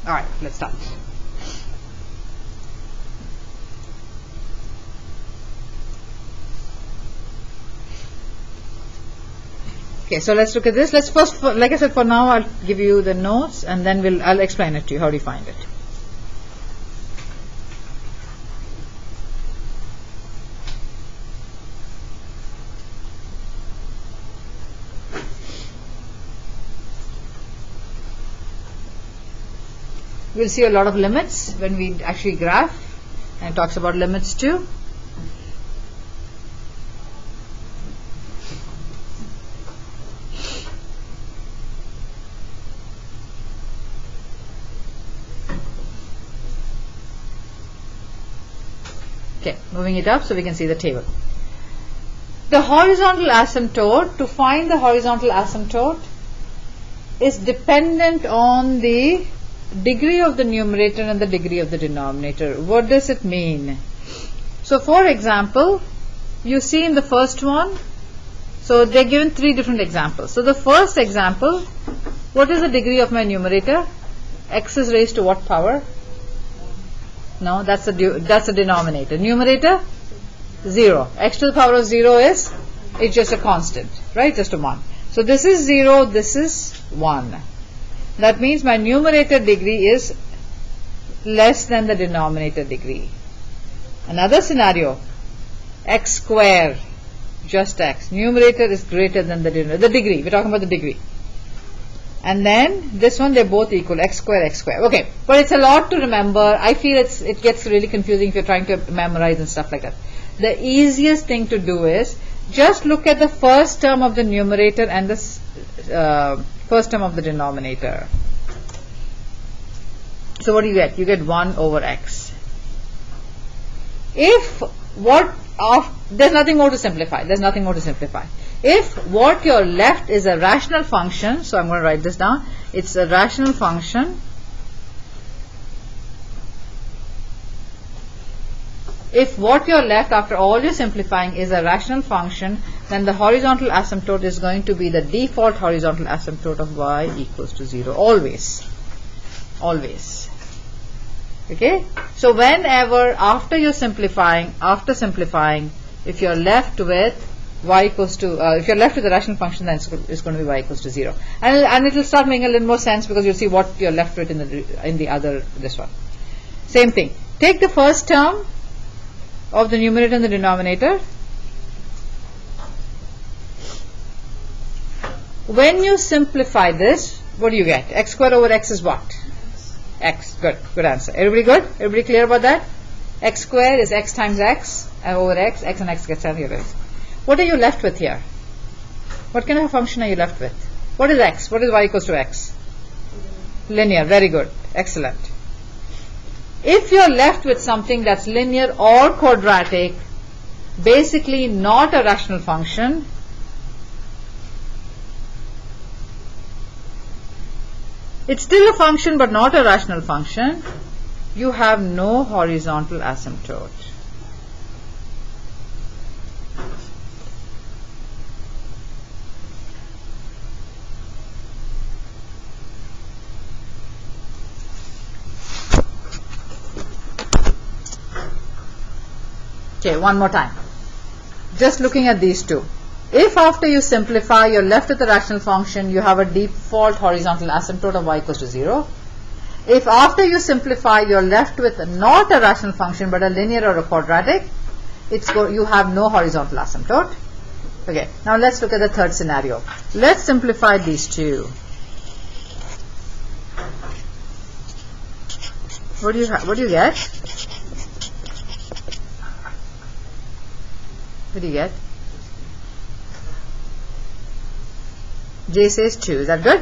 Alright, let's start. Okay, so let's look at this. Let's first, like I said, for now I'll give you the notes and then I'll explain it to you. How do you find it? We'll see a lot of limits when we actually graph, and it talks about limits too. Okay, moving it up so we can see the table. The horizontal asymptote, to find the horizontal asymptote, is dependent on the degree of the numerator and the degree of the denominator. What does it mean? So for example, you see in the first one, so they're given 3 different examples. So the first example, what is the degree of my numerator? X is raised to what power? No, that's the denominator. Numerator? 0. X to the power of 0 is, it's just a constant, right? Just a 1. So this is 0, this is 1. That means my numerator degree is less than the denominator degree. Another scenario, x square, just x. Numerator is greater than the denominator, the degree. We're talking about the degree. And then this one, they're both equal, x square, x square. Okay, but it's a lot to remember. I feel it gets really confusing if you're trying to memorize and stuff like that. The easiest thing to do is just look at the first term of the numerator and the first term of the denominator. So what do you get? You get 1 over x. There's nothing more to simplify. There's nothing more to simplify. If what you're left is a rational function, so I'm going to write this down. It's a rational function. If what you're left after all your simplifying is a rational function, then the horizontal asymptote is going to be the default horizontal asymptote of y equals to 0. Always. Always. Okay? So whenever, after simplifying, if you're left with y equals to, if you're left with a rational function, then it's going to be y equals to 0. And it will start making a little more sense because you'll see what you're left with in the other, this one. Same thing. Take the first term of the numerator and the denominator. When you simplify this, what do you get? X squared over x is what? X. Good answer. Everybody good? Everybody clear about that? X squared is x times x over x and x gets out here. What are you left with here? What kind of a function are you left with? What is x? What is y equals to x? Linear. Very good. Excellent. If you're left with something that's linear or quadratic, basically not a rational function, it's still a function but not a rational function, you have no horizontal asymptote. Okay, one more time. Just looking at these two. If after you simplify, you're left with a rational function, you have a default horizontal asymptote of y equals to 0. If after you simplify, you're left with not a rational function but a linear or a quadratic, you have no horizontal asymptote. Okay, now let's look at the third scenario. Let's simplify these two. What do you get? What do you get? J says 2. Is that good?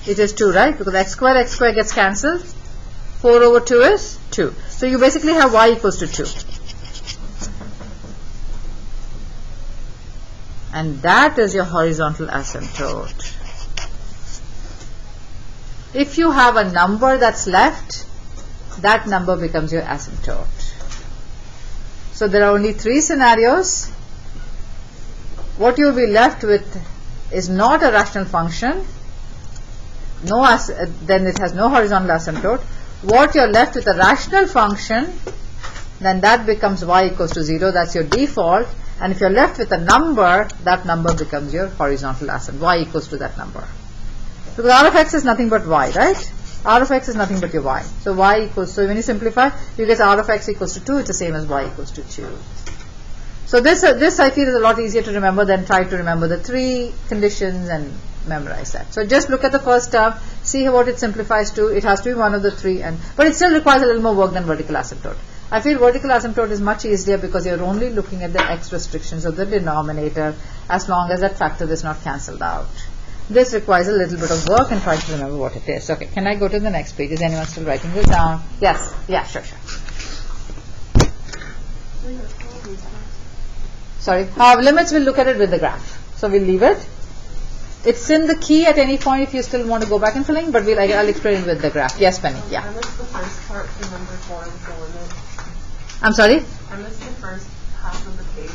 It is 2, right? Because x square gets cancelled. 4 over 2 is 2. So you basically have y equals to 2. And that is your horizontal asymptote. If you have a number that's left, that number becomes your asymptote. So there are only 3 scenarios. What you will be left with is not a rational function. then it has no horizontal asymptote. What you're left with a rational function, then that becomes y equals to 0. That's your default. And if you're left with a number, that number becomes your horizontal asymptote. Y equals to that number. Because r of x is nothing but y, right? R of x is nothing but your y. So y equals, so when you simplify, you get r of x equals to 2. It's the same as y equals to 2. So this I feel is a lot easier to remember than try to remember the 3 conditions and memorize that. So just look at the first term, see what it simplifies to. It has to be one of the 3, but it still requires a little more work than vertical asymptote. I feel vertical asymptote is much easier because you're only looking at the x restrictions of the denominator as long as that factor is not cancelled out. This requires a little bit of work and trying to remember what it is. Okay, can I go to the next page? Is anyone still writing this down? Yes, yeah, sure. Sorry, limits, we'll look at it with the graph. So we'll leave it. It's in the key at any point if you still want to go back and fill in, but I'll explain it with the graph. Yes, Penny, yeah. I missed the first part for number 4 with the limit. I'm sorry? I missed the first half of the page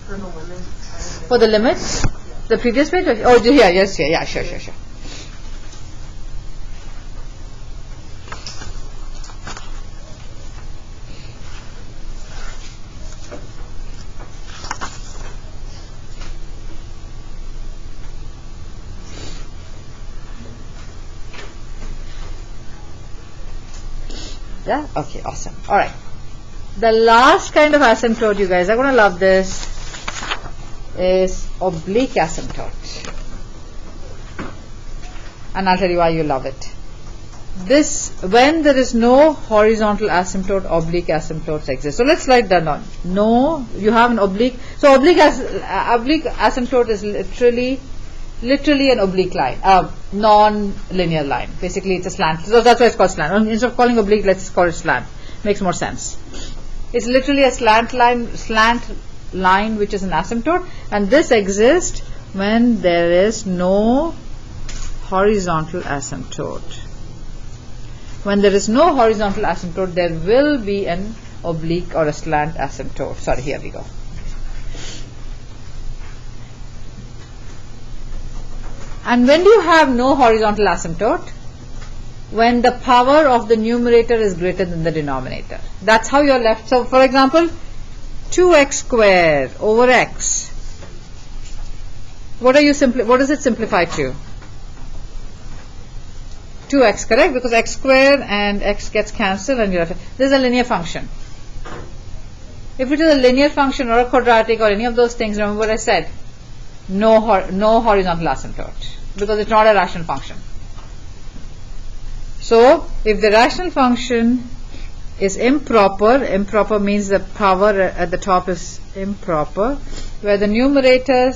for the limit. For the limits? The previous page? Oh, here, yes, here. Yeah, sure. Yeah? Okay, awesome. Alright. The last kind of asymptote, you guys are going to love this, is oblique asymptote. And I'll tell you why you love it. This, when there is no horizontal asymptote, oblique asymptotes exist. So let's write that down. No, you have an oblique. So oblique asymptote is literally an oblique line, non-linear line. Basically, it's a slant. So that's why it's called slant. Instead of calling oblique, let's call it slant. Makes more sense. It's literally a slant line which is an asymptote, and this exists when there is no horizontal asymptote. When there is no horizontal asymptote, there will be an oblique or a slant asymptote. Sorry, here we go. And when do you have no horizontal asymptote? When the power of the numerator is greater than the denominator. That's how you're left. So, for example, 2x squared over x. What does it simplify to? 2x, correct? Because x squared and x gets cancelled, and this is a linear function. If it is a linear function or a quadratic or any of those things, remember what I said? No horizontal asymptote, because it's not a rational function. So, if the rational function is improper means the power at the top is improper, where the numerator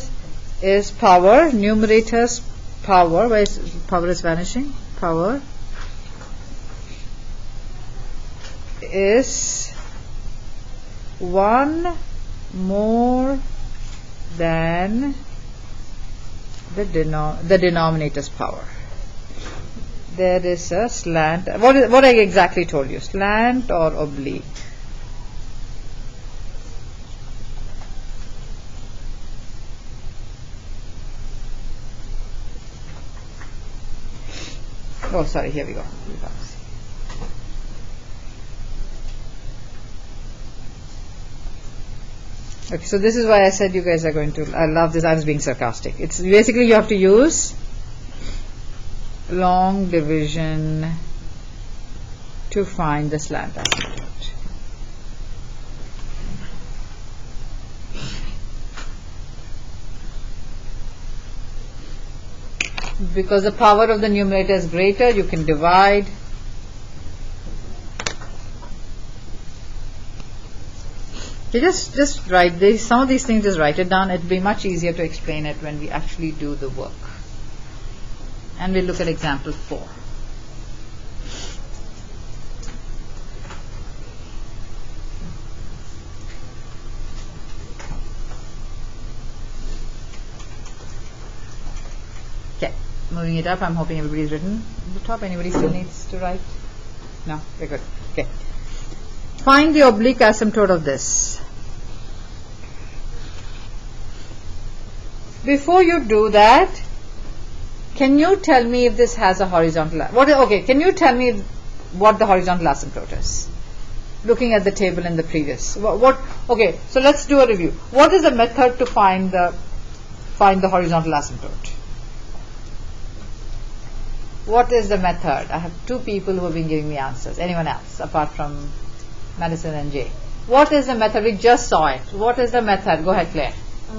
is power, where power is vanishing, power is 1 more than the denominator's power. There is a slant. What I exactly told you? Slant or oblique? Oh, sorry. Here we go. Okay, so this is why I said you guys are going to. I love this. I was being sarcastic. It's basically you have to use long division to find the slant asymptote. Because the power of the numerator is greater, you can divide. You just write this. Some of these things, just write it down. It'll be much easier to explain it when we actually do the work. And we'll look at example 4. Okay, moving it up. I'm hoping everybody's written at the top. Anybody still needs to write? No? Very good. Okay. Find the oblique asymptote of this. Before you do that, can you tell me if this has a horizontal, okay, can you tell me what the horizontal asymptote is? Looking at the table in the previous, okay, so let's do a review. What is the method to find the horizontal asymptote? What is the method? I have two people who have been giving me answers. Anyone else apart from Madison and Jay? What is the method? We just saw it. What is the method? Go ahead, Claire. We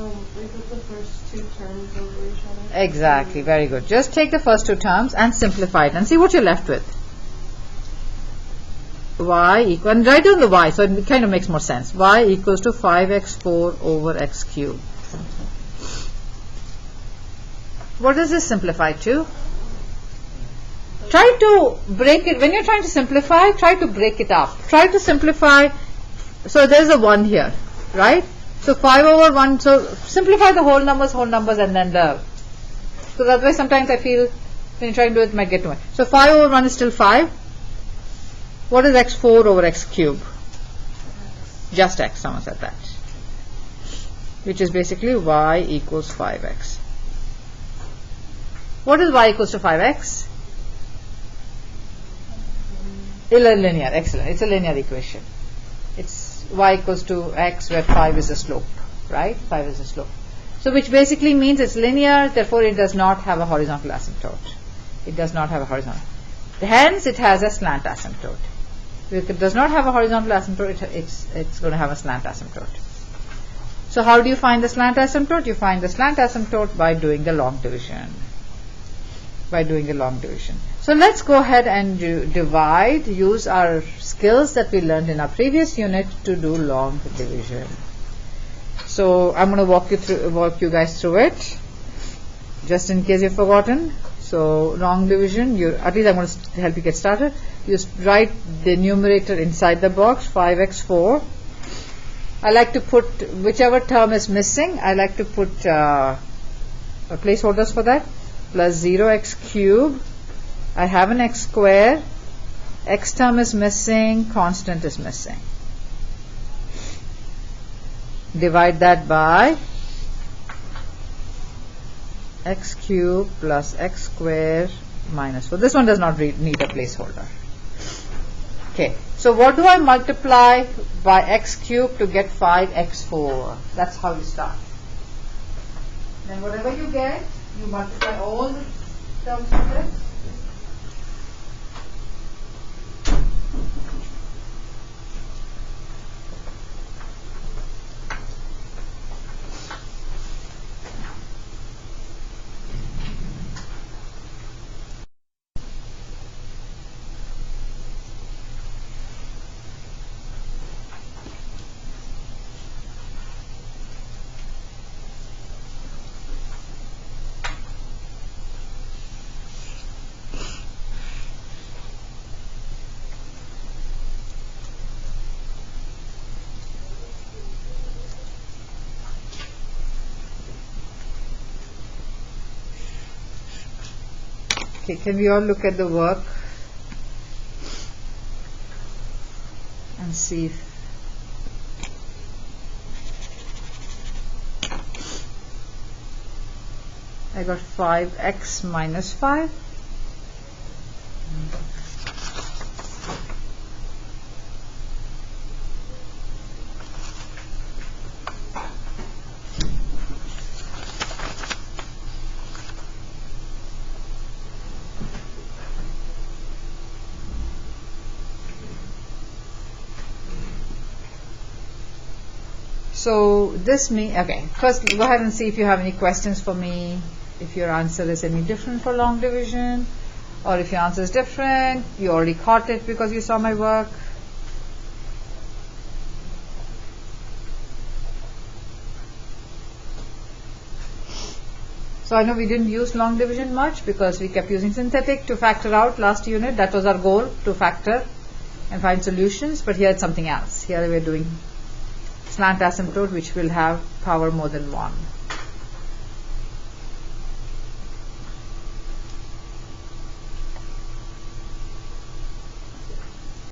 put the first two terms over each other. Exactly, very good. Just take the first two terms and simplify it and see what you're left with. Y equal, and write down the y so it kind of makes more sense. Y equals to 5x4 over x cubed. What does this simplify to? Try to break it. When you're trying to simplify, try to break it up. Try to simplify. So there's a 1 here, right? So 5 over 1. So simplify the whole numbers, and then the. So that way sometimes I feel when you try to do it might get too much. So 5 over 1 is still 5. What is x4 over x cubed? Just x, someone said that. Which is basically y equals 5x. What is y equals to 5x? Linear, excellent. It's a linear equation. It's y equals to x where 5 is the slope, right? 5 is the slope. So which basically means it's linear, therefore it does not have a horizontal asymptote. It does not have a horizontal. Hence it has a slant asymptote. If it does not have a horizontal asymptote, it's going to have a slant asymptote. So how do you find the slant asymptote? You find the slant asymptote by doing the long division. So let's go ahead and divide, use our skills that we learned in our previous unit to do long division. So I'm going to walk you guys through it, just in case you've forgotten. So long division, at least I'm going to help you get started. You write the numerator inside the box, 5x4. I like to put whichever term is missing, I like to put placeholders for that. Plus 0x cubed. I have an x square. X term is missing, constant is missing. Divide that by x cubed plus x square minus 4. This one does not need a placeholder. Okay, so what do I multiply by x cubed to get 5x4? That's how you start. Then whatever you get, you multiply all the terms with it. Okay, can we all look at the work and see if I got 5x minus 5. So this means, okay, first go ahead and see if you have any questions for me, if your answer is any different for long division, or if your answer is different, you already caught it because you saw my work. So I know we didn't use long division much because we kept using synthetic to factor out last unit. That was our goal, to factor and find solutions, but here it's something else. Here we're doing slant asymptote, which will have power more than 1.